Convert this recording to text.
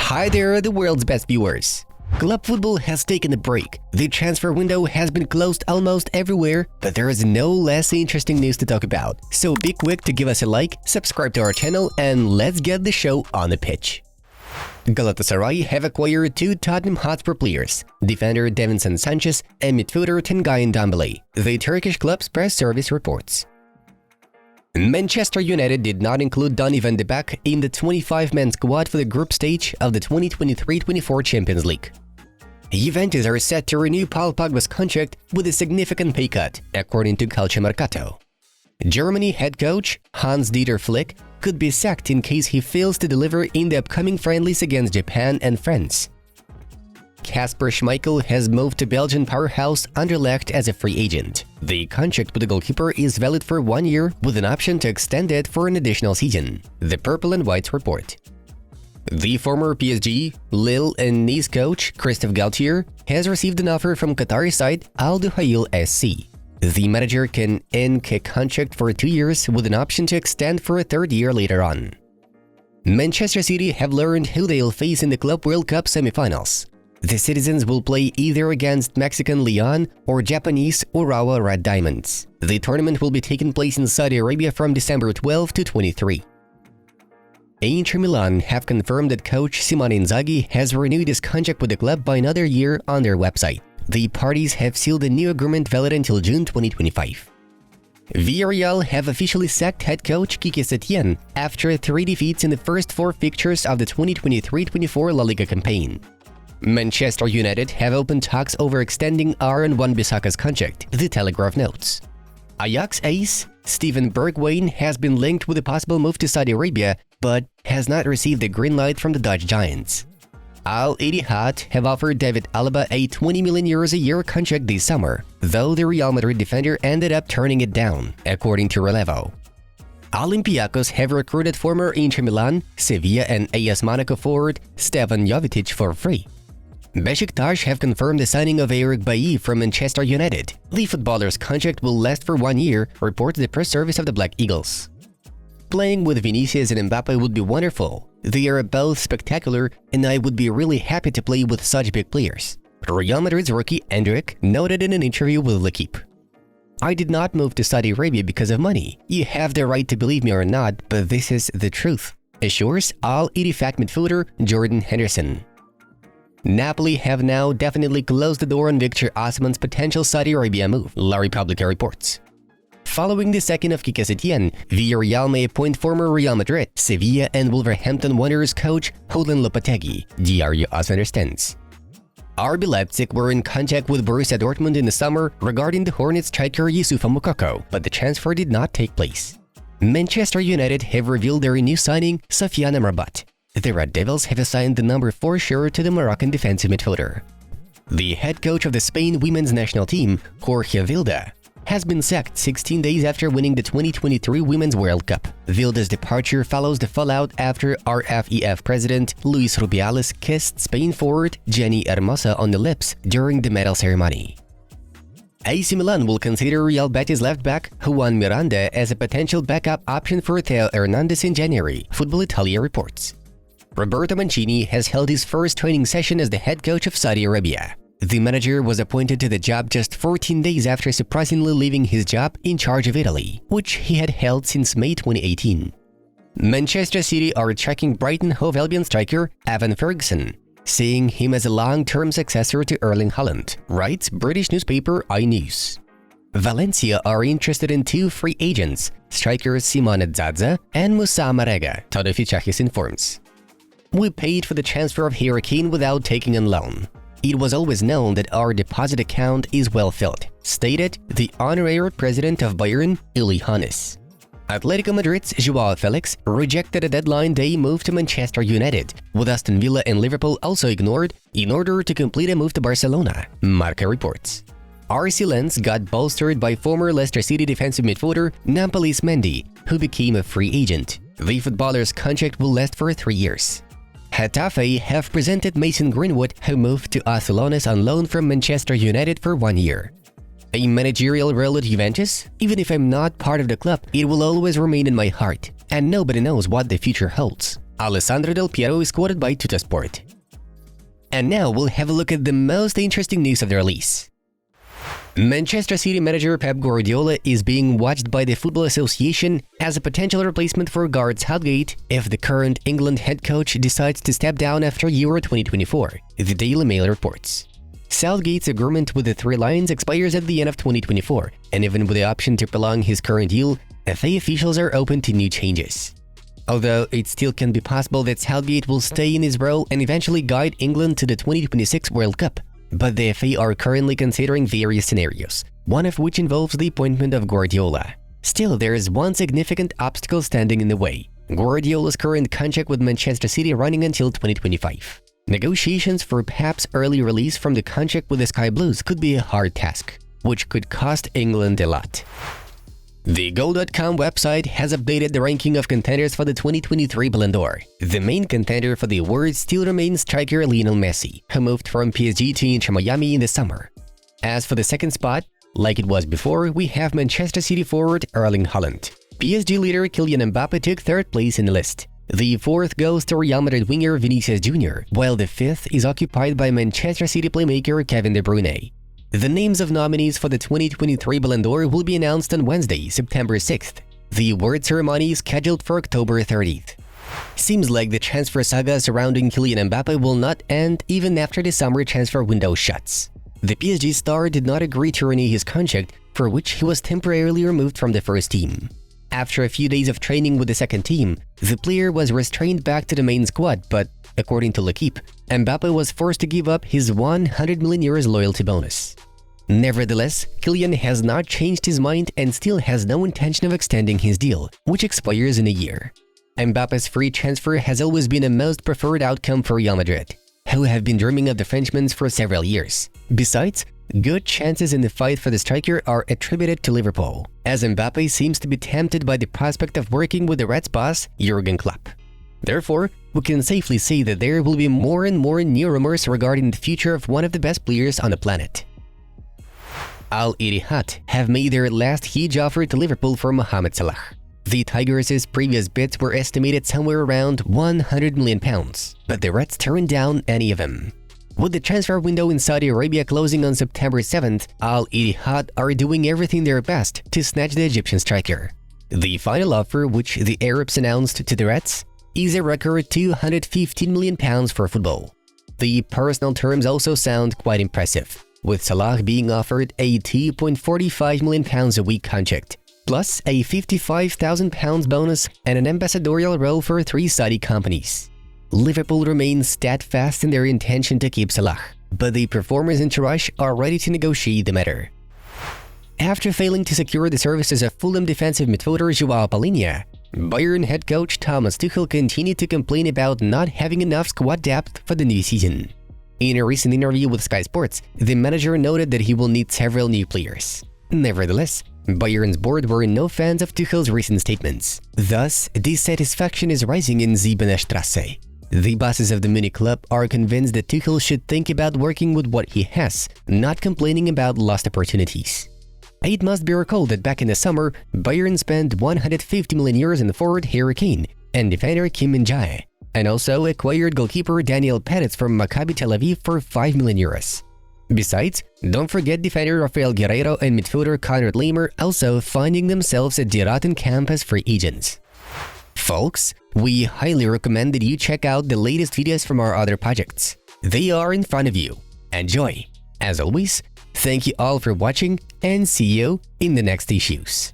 Hi there, the world's best viewers. Club football has taken a break. The transfer window has been closed almost everywhere, but there is no less interesting news to talk about. So be quick to give us a like, subscribe to our channel, and let's get the show on the pitch. Galatasaray have acquired two Tottenham Hotspur players, defender Davinson Sanchez and midfielder Tengayen Ndombele, the Turkish club's press service reports. Manchester United did not include Donny van de Beek in the 25-man squad for the group stage of the 2023-24 Champions League. Juventus are set to renew Paul Pogba's contract with a significant pay cut, according to Calciomercato. Germany head coach Hans-Dieter Flick could be sacked in case he fails to deliver in the upcoming friendlies against Japan and France. Kasper Schmeichel has moved to Belgian powerhouse Anderlecht as a free agent. The contract with the goalkeeper is valid for 1 year with an option to extend it for an additional season, the Purple and Whites report. The former PSG, Lille and Nice coach Christophe Galtier has received an offer from Qatari side Al Duhail SC. The manager can ink a contract for 2 years with an option to extend for a third year later on. Manchester City have learned who they'll face in the Club World Cup semifinals. The citizens will play either against Mexican Leon or Japanese Urawa Red Diamonds. The tournament will be taking place in Saudi Arabia from December 12 to 23. Inter Milan have confirmed that coach Simone Inzaghi has renewed his contract with the club by another year on their website. The parties have sealed a new agreement valid until June 2025. Villarreal have officially sacked head coach Quique Setien after 3 defeats in the first 4 fixtures of the 2023-24 La Liga campaign. Manchester United have opened talks over extending Aaron Wan-Bissaka's contract, the Telegraph notes. Ajax ace Steven Bergwijn has been linked with a possible move to Saudi Arabia, but has not received the green light from the Dutch giants. Al-Ittihad have offered David Alaba a €20 million a year contract this summer, though the Real Madrid defender ended up turning it down, according to Relevo. Olympiacos have recruited former Inter Milan, Sevilla and AS Monaco forward Stefan Jovetic for free. Besiktas have confirmed the signing of Eric Bailly from Manchester United. The footballer's contract will last for 1 year, reports the press service of the Black Eagles. Playing with Vinicius and Mbappe would be wonderful. They are both spectacular, and I would be really happy to play with such big players. Real Madrid's rookie Endrick noted in an interview with L'Equipe. I did not move to Saudi Arabia because of money. You have the right to believe me or not, but this is the truth, assures Al-Ittihad midfielder Jordan Henderson. Napoli have now definitely closed the door on Victor Osimhen's potential Saudi Arabia move, La Repubblica reports. Following the second of Quique Setien, Villarreal may appoint former Real Madrid, Sevilla and Wolverhampton Wanderers coach Julen Lopetegui, Diario AS understands. RB Leipzig were in contact with Borussia Dortmund in the summer regarding the Hornets striker Youssoufa Moukoko, but the transfer did not take place. Manchester United have revealed their new signing, Sofiane Amrabat. The Red Devils have assigned the number 4 shirt to the Moroccan defensive midfielder. The head coach of the Spain women's national team, Jorge Vilda, has been sacked 16 days after winning the 2023 Women's World Cup. Vilda's departure follows the fallout after RFEF president Luis Rubiales kissed Spain forward Jenny Hermosa on the lips during the medal ceremony. AC Milan will consider Real Betis left-back Juan Miranda as a potential backup option for Theo Hernandez in January, Football Italia reports. Roberto Mancini has held his first training session as the head coach of Saudi Arabia. The manager was appointed to the job just 14 days after surprisingly leaving his job in charge of Italy, which he had held since May 2018. Manchester City are tracking Brighton Hove Albion striker Evan Ferguson, seeing him as a long-term successor to Erling Haaland, writes British newspaper iNews. Valencia are interested in 2 free agents, strikers Simone Zaza and Moussa Marega, Todo Fichajes informs. We paid for the transfer of Harry Kane without taking on loan. It was always known that our deposit account is well filled, stated the honorary president of Bayern, Uli Hoeneß. Atletico Madrid's Joao Felix rejected a deadline day move to Manchester United, with Aston Villa and Liverpool also ignored in order to complete a move to Barcelona, Marca reports. RC Lens got bolstered by former Leicester City defensive midfielder Nampalys Mendy, who became a free agent. The footballer's contract will last for 3 years. Getafe have presented Mason Greenwood, who moved to Barcelona on loan from Manchester United for 1 year. A managerial role at Juventus? Even if I'm not part of the club, it will always remain in my heart, and nobody knows what the future holds. Alessandro Del Piero is quoted by Tuttosport. And now we'll have a look at the most interesting news of the release. Manchester City manager Pep Guardiola is being watched by the Football Association as a potential replacement for Gareth Southgate if the current England head coach decides to step down after Euro 2024, the Daily Mail reports. Southgate's agreement with the Three Lions expires at the end of 2024, and even with the option to prolong his current deal, FA officials are open to new changes. Although it still can be possible that Southgate will stay in his role and eventually guide England to the 2026 World Cup, but the FA are currently considering various scenarios, one of which involves the appointment of Guardiola. Still, there is one significant obstacle standing in the way: Guardiola's current contract with Manchester City running until 2025. Negotiations for Pep's early release from the contract with the Sky Blues could be a hard task, which could cost England a lot. The Goal.com website has updated the ranking of contenders for the 2023 Ballon d'Or. The main contender for the award still remains striker Lionel Messi, who moved from PSG to Inter Miami in the summer. As for the second spot, like it was before, we have Manchester City forward Erling Haaland. PSG leader Kylian Mbappe took third place in the list. The fourth goes to Real Madrid winger Vinicius Jr., while the fifth is occupied by Manchester City playmaker Kevin De Bruyne. The names of nominees for the 2023 Ballon d'Or will be announced on Wednesday, September 6th. The award ceremony is scheduled for October 30th. Seems like the transfer saga surrounding Kylian Mbappe will not end even after the summer transfer window shuts. The PSG star did not agree to renew his contract, for which he was temporarily removed from the first team. After a few days of training with the second team, the player was restrained back to the main squad, but according to L'Équipe, Mbappe was forced to give up his 100 million euros loyalty bonus. Nevertheless, Kylian has not changed his mind and still has no intention of extending his deal, which expires in a year. Mbappe's free transfer has always been a most preferred outcome for Real Madrid, who have been dreaming of the Frenchman for several years. Besides, good chances in the fight for the striker are attributed to Liverpool, as Mbappe seems to be tempted by the prospect of working with the Reds boss, Jurgen Klopp. Therefore, we can safely say that there will be more and more new rumors regarding the future of one of the best players on the planet. Al-Ittihad have made their last huge offer to Liverpool for Mohamed Salah. The Tigers' previous bids were estimated somewhere around £100 million, but the Reds turned down any of them. With the transfer window in Saudi Arabia closing on September 7th, Al-Ittihad are doing everything their best to snatch the Egyptian striker. The final offer, which the Arabs announced to the Reds, is a record £215 million for football. The personal terms also sound quite impressive, with Salah being offered a £2.45 million a week contract, plus a £55,000 bonus and an ambassadorial role for 3 Saudi companies. Liverpool remains steadfast in their intention to keep Salah, but the performers entourage are ready to negotiate the matter. After failing to secure the services of Fulham defensive midfielder João Palhinha, Bayern head coach Thomas Tuchel continued to complain about not having enough squad depth for the new season. In a recent interview with Sky Sports, the manager noted that he will need several new players. Nevertheless, Bayern's board were no fans of Tuchel's recent statements. Thus, dissatisfaction is rising in Siebener Straße. The bosses of the Munich club are convinced that Tuchel should think about working with what he has, not complaining about lost opportunities. It must be recalled that back in the summer, Bayern spent 150 million euros in the forward Harry Kane and defender Kim Min-jae, and also acquired goalkeeper Daniel Peretz from Maccabi Tel Aviv for 5 million euros. Besides, don't forget defender Rafael Guerreiro and midfielder Konrad Laimer also finding themselves at the Rotten camp as free agents. Folks, we highly recommend that you check out the latest videos from our other projects. They are in front of you. Enjoy! As always, thank you all for watching and see you in the next issues.